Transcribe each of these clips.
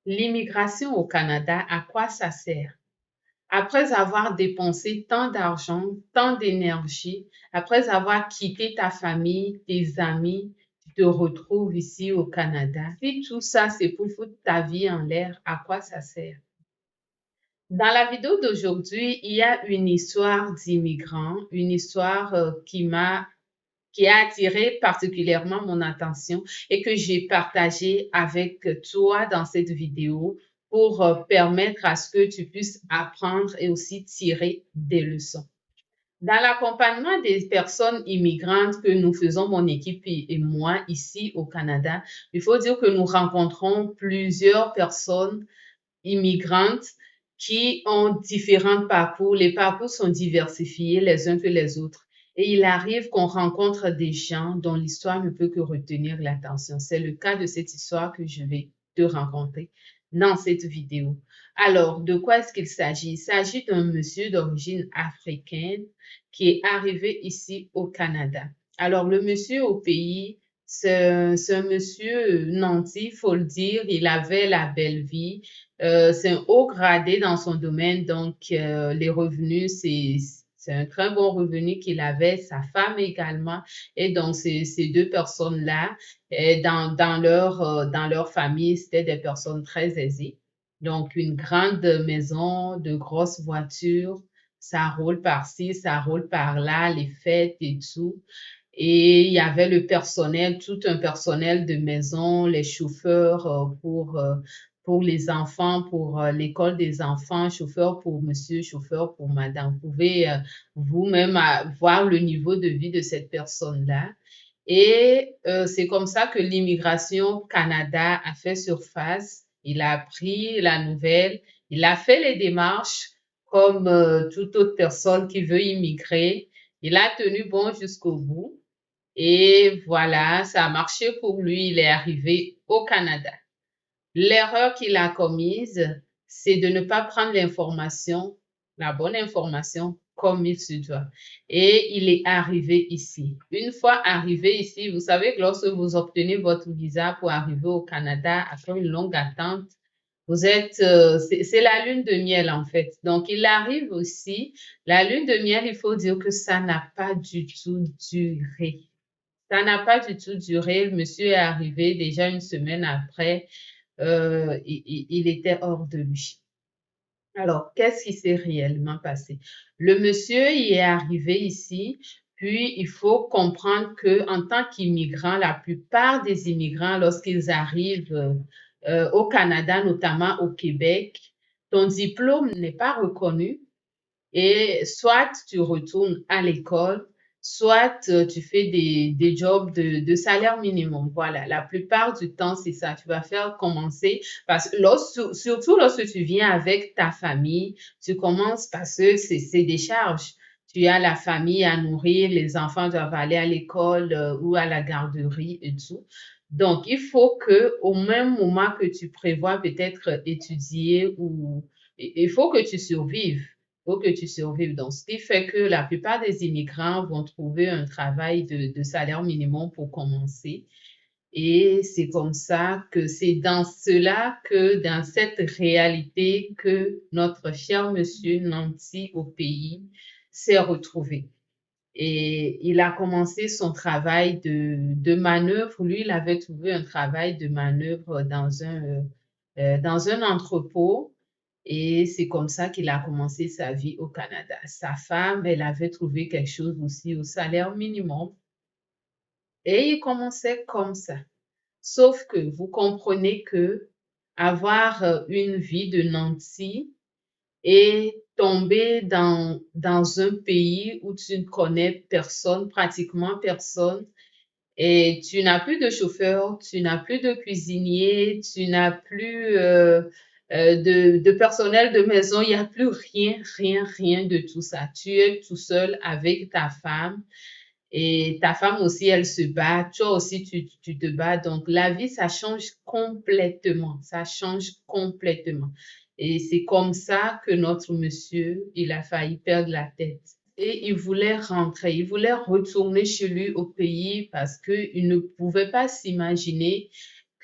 L'immigration au Canada, à quoi ça sert? Après avoir dépensé tant d'argent, tant d'énergie, après avoir quitté ta famille, tes amis, tu te retrouves ici au Canada. Si tout ça, c'est pour foutre ta vie en l'air, à quoi ça sert? Dans la vidéo d'aujourd'hui, il y a une histoire d'immigrant, une histoire qui a attiré particulièrement mon attention et que j'ai partagé avec toi dans cette vidéo pour permettre à ce que tu puisses apprendre et aussi tirer des leçons. Dans l'accompagnement des personnes immigrantes que nous faisons, mon équipe et moi, ici au Canada, il faut dire que nous rencontrons plusieurs personnes immigrantes qui ont différents parcours. Les parcours sont diversifiés les uns que les autres. Et il arrive qu'on rencontre des gens dont l'histoire ne peut que retenir l'attention. C'est le cas de cette histoire que je vais te rencontrer dans cette vidéo. Alors, de quoi est-ce qu'il s'agit? Il s'agit d'un monsieur d'origine africaine qui est arrivé ici au Canada. Alors, le monsieur au pays, c'est un monsieur nanti, il faut le dire, il avait la belle vie. C'est un haut gradé dans son domaine, donc les revenus, c'est un très bon revenu qu'il avait, sa femme également. Et donc, ces deux personnes-là, dans leur famille, c'était des personnes très aisées. Donc, une grande maison, de grosses voitures, ça roule par-ci, ça roule par-là, les fêtes et tout. Et il y avait le personnel, tout un personnel de maison, les chauffeurs pour les enfants, pour l'école des enfants, chauffeur pour monsieur, chauffeur pour madame. Vous pouvez vous-même voir le niveau de vie de cette personne-là. Et c'est comme ça que l'immigration Canada a fait surface. Il a appris la nouvelle, il a fait les démarches comme toute autre personne qui veut immigrer. Il a tenu bon jusqu'au bout. Et voilà, ça a marché pour lui. Il est arrivé au Canada. L'erreur qu'il a commise, c'est de ne pas prendre l'information, la bonne information, comme il se doit. Et il est arrivé ici. Une fois arrivé ici, vous savez que lorsque vous obtenez votre visa pour arriver au Canada, après une longue attente, c'est la lune de miel en fait. Donc, il arrive aussi. La lune de miel, il faut dire que ça n'a pas du tout duré. Ça n'a pas du tout duré. Le monsieur est arrivé déjà une semaine après. Il était hors de lui. Alors, qu'est-ce qui s'est réellement passé? Le monsieur y est arrivé ici, puis il faut comprendre que en tant qu'immigrant, la plupart des immigrants, lorsqu'ils arrivent au Canada, notamment au Québec, ton diplôme n'est pas reconnu et soit tu retournes à l'école, soit tu fais des jobs de salaire minimum. Voilà, la plupart du temps, c'est ça. Tu vas faire commencer parce que surtout lorsque tu viens avec ta famille, tu commences parce que c'est des charges. Tu as la famille à nourrir, les enfants doivent aller à l'école ou à la garderie et tout. Donc, il faut que au même moment que tu prévois peut-être étudier ou il faut que tu survives faut que tu survives. Donc, ce qui fait que la plupart des immigrants vont trouver un travail de salaire minimum pour commencer. Et c'est comme ça que c'est dans cela que, dans cette réalité, que notre cher monsieur Nancy au pays s'est retrouvé. Et il a commencé son travail de manœuvre. Lui, il avait trouvé un travail de manœuvre dans un entrepôt. Et c'est comme ça qu'il a commencé sa vie au Canada. Sa femme, elle avait trouvé quelque chose aussi au salaire minimum. Et il commençait comme ça. Sauf que vous comprenez que avoir une vie de nanti et tomber dans un pays où tu ne connais personne, pratiquement personne, et tu n'as plus de chauffeur, tu n'as plus de cuisinier, tu n'as plus de personnel de maison, il n'y a plus rien de tout ça. Tu es tout seul avec ta femme et ta femme aussi, elle se bat, toi aussi, tu te bats. Donc, la vie, ça change complètement. Et c'est comme ça que notre monsieur, il a failli perdre la tête. Et il voulait rentrer, il voulait retourner chez lui au pays parce qu'il ne pouvait pas s'imaginer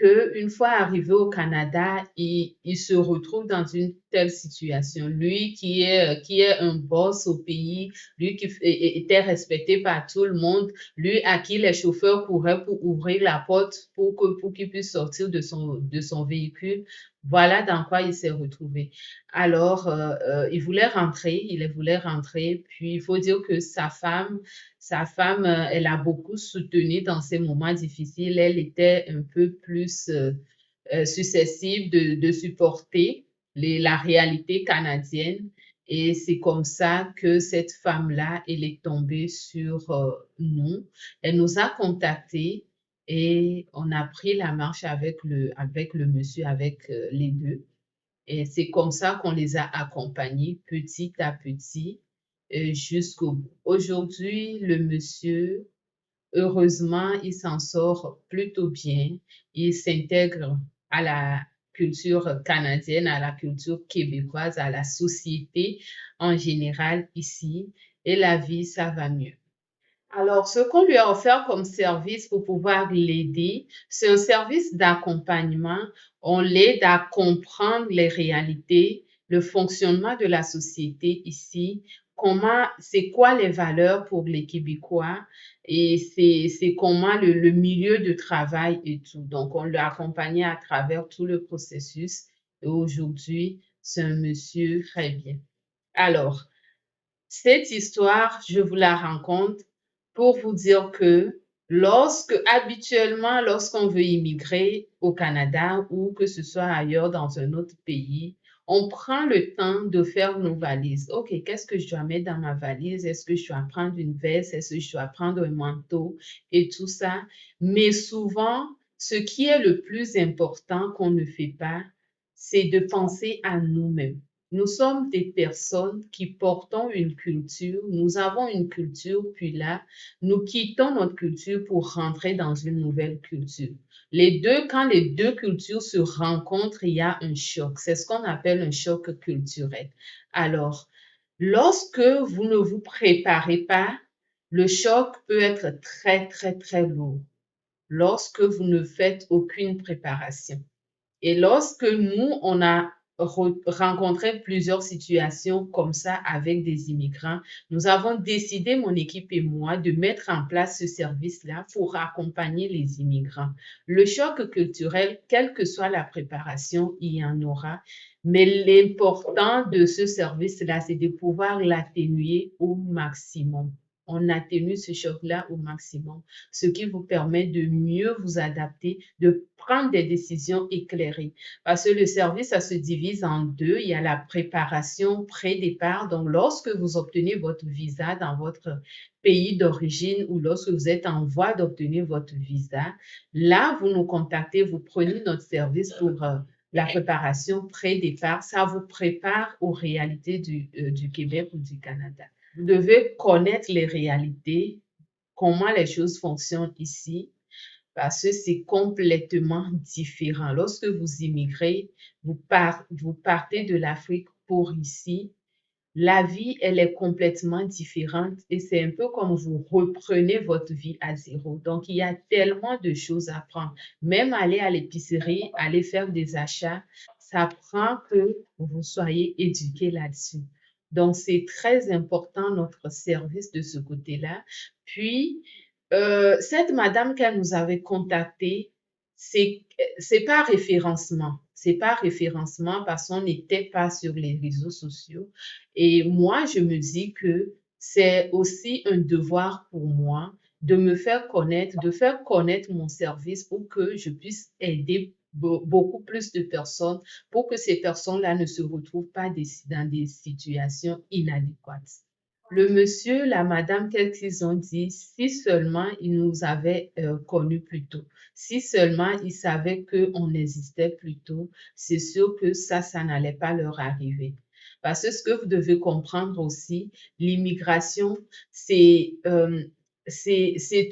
qu'une fois arrivé au Canada, il se retrouve dans une telle situation. Lui qui est un boss au pays, lui qui était respecté par tout le monde, lui à qui les chauffeurs couraient pour ouvrir la porte pour qu'il puisse sortir de son véhicule. Voilà dans quoi il s'est retrouvé. Alors, il voulait rentrer, puis il faut dire que sa femme, elle a beaucoup soutenu dans ces moments difficiles. Elle était un peu plus susceptible de supporter la réalité canadienne. Et c'est comme ça que cette femme-là, elle est tombée sur nous. Elle nous a contactés et on a pris la marche avec le monsieur, avec les deux. Et c'est comme ça qu'on les a accompagnés petit à petit jusqu'au bout. Aujourd'hui, le monsieur, heureusement, il s'en sort plutôt bien. Il s'intègre à la culture canadienne, à la culture québécoise, à la société en général ici. Et la vie, ça va mieux. Alors, ce qu'on lui a offert comme service pour pouvoir l'aider, c'est un service d'accompagnement. On l'aide à comprendre les réalités, le fonctionnement de la société ici, c'est quoi les valeurs pour les Québécois et c'est comment le milieu de travail et tout. Donc, on l'a accompagné à travers tout le processus et aujourd'hui, c'est un monsieur très bien. Alors, cette histoire, je vous la raconte pour vous dire que habituellement, lorsqu'on veut immigrer au Canada ou que ce soit ailleurs dans un autre pays, on prend le temps de faire nos valises. OK, qu'est-ce que je dois mettre dans ma valise? Est-ce que je dois prendre une veste? Est-ce que je dois prendre un manteau et tout ça? Mais souvent, ce qui est le plus important qu'on ne fait pas, c'est de penser à nous-mêmes. Nous sommes des personnes qui portons une culture, nous avons une culture, puis là, nous quittons notre culture pour rentrer dans une nouvelle culture. Quand les deux cultures se rencontrent, il y a un choc. C'est ce qu'on appelle un choc culturel. Alors, lorsque vous ne vous préparez pas, le choc peut être très, très, très lourd lorsque vous ne faites aucune préparation. Et lorsque nous, on a rencontré plusieurs situations comme ça avec des immigrants, nous avons décidé, mon équipe et moi, de mettre en place ce service-là pour accompagner les immigrants. Le choc culturel, quelle que soit la préparation, il y en aura. Mais l'important de ce service-là, c'est de pouvoir l'atténuer au maximum. On atténue ce choc-là au maximum, ce qui vous permet de mieux vous adapter, de prendre des décisions éclairées. Parce que le service, ça se divise en deux. Il y a la préparation pré-départ. Donc, lorsque vous obtenez votre visa dans votre pays d'origine ou lorsque vous êtes en voie d'obtenir votre visa, là, vous nous contactez, vous prenez notre service pour la préparation pré-départ. Ça vous prépare aux réalités du Québec ou du Canada. Vous devez connaître les réalités, comment les choses fonctionnent ici, parce que c'est complètement différent. Lorsque vous immigrez, vous partez de l'Afrique pour ici, la vie, elle est complètement différente et c'est un peu comme vous reprenez votre vie à zéro. Donc, il y a tellement de choses à prendre. Même aller à l'épicerie, aller faire des achats, ça prend que vous soyez éduqué là-dessus. Donc, c'est très important notre service de ce côté-là. Puis, cette madame qu'elle nous avait contactée, c'est pas référencement. C'est pas référencement parce qu'on n'était pas sur les réseaux sociaux. Et moi, je me dis que c'est aussi un devoir pour moi de me faire connaître, de faire connaître mon service pour que je puisse aider beaucoup plus de personnes pour que ces personnes-là ne se retrouvent pas dans des situations inadéquates. Le monsieur, la madame, qu'est-ce qu'ils ont dit? Si seulement ils nous avaient connus plus tôt, si seulement ils savaient qu'on existait plus tôt, c'est sûr que ça n'allait pas leur arriver. Parce que ce que vous devez comprendre aussi, l'immigration, c'est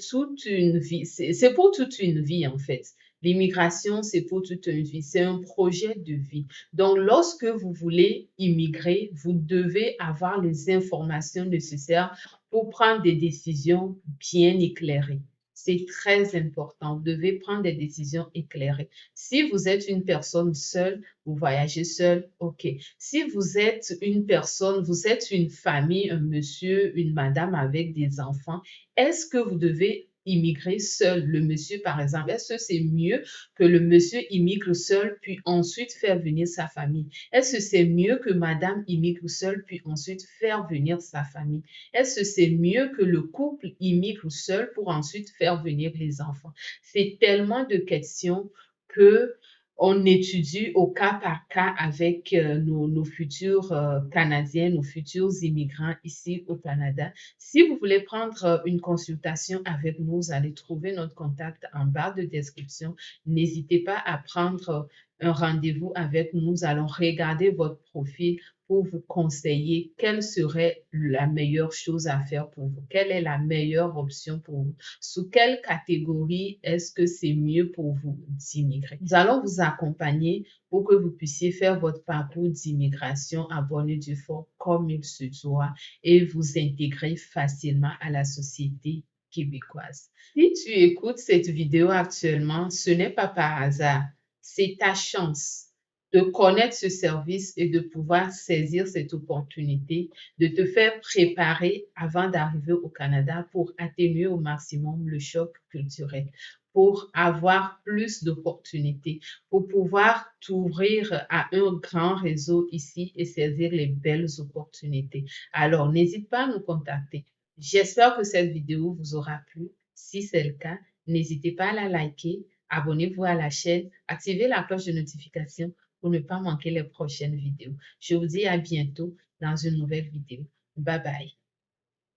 toute une vie, c'est pour toute une vie en fait. L'immigration, c'est pour toute une vie, c'est un projet de vie. Donc, lorsque vous voulez immigrer, vous devez avoir les informations nécessaires pour prendre des décisions bien éclairées. C'est très important. Vous devez prendre des décisions éclairées. Si vous êtes une personne seule, vous voyagez seul, ok. Si vous êtes une personne, vous êtes une famille, un monsieur, une madame avec des enfants, est-ce que vous devez immigrer seul? Le monsieur, par exemple, est-ce que c'est mieux que le monsieur immigre seul, puis ensuite faire venir sa famille? Est-ce que c'est mieux que madame immigre seule, puis ensuite faire venir sa famille? Est-ce que c'est mieux que le couple immigre seul pour ensuite faire venir les enfants? C'est tellement de questions que on étudie au cas par cas avec nos futurs Canadiens, nos futurs immigrants ici au Canada. Si vous voulez prendre une consultation avec nous, vous allez trouver notre contact en barre de description. N'hésitez pas à prendre un rendez-vous avec nous. Nous allons regarder votre profil pour vous conseiller quelle serait la meilleure chose à faire pour vous, quelle est la meilleure option pour vous, sous quelle catégorie est-ce que c'est mieux pour vous d'immigrer. Nous allons vous accompagner pour que vous puissiez faire votre parcours d'immigration à Bonnet-du-Fort comme il se doit et vous intégrer facilement à la société québécoise. Si tu écoutes cette vidéo actuellement, ce n'est pas par hasard, c'est ta chance de connaître ce service et de pouvoir saisir cette opportunité, de te faire préparer avant d'arriver au Canada pour atténuer au maximum le choc culturel, pour avoir plus d'opportunités, pour pouvoir t'ouvrir à un grand réseau ici et saisir les belles opportunités. Alors, n'hésite pas à nous contacter. J'espère que cette vidéo vous aura plu. Si c'est le cas, n'hésitez pas à la liker, abonnez-vous à la chaîne, activez la cloche de notification pour ne pas manquer les prochaines vidéos. Je vous dis à bientôt dans une nouvelle vidéo. Bye bye.